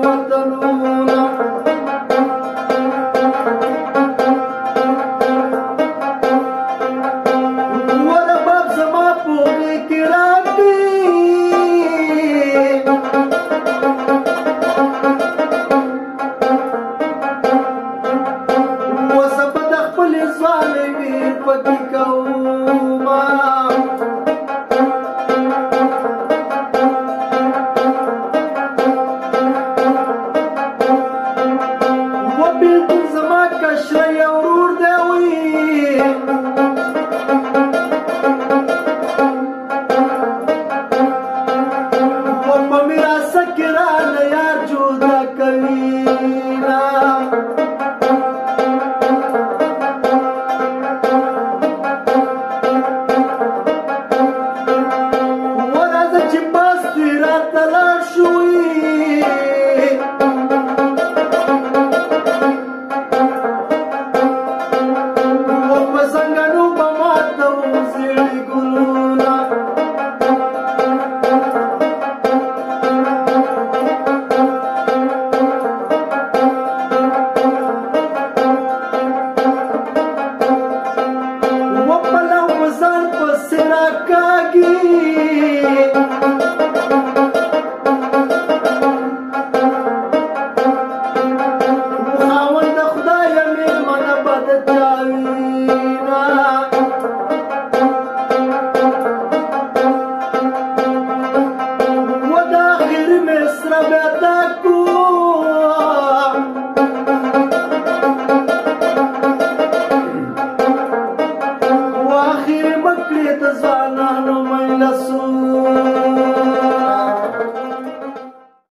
وطنونه ورباب زما پوغې کې راکړي وزه به د خپلې ځوانۍ ویر پکې کومه وبېلتون زما کشره یو ورور دی وي وپه میراسه کې رانه یار جدا کوینه ورځه چې بس دې راته لاړ شوې وپه زنګنو به ماته وزېړې ګلونه وپه لو به ځان پسې راکاږي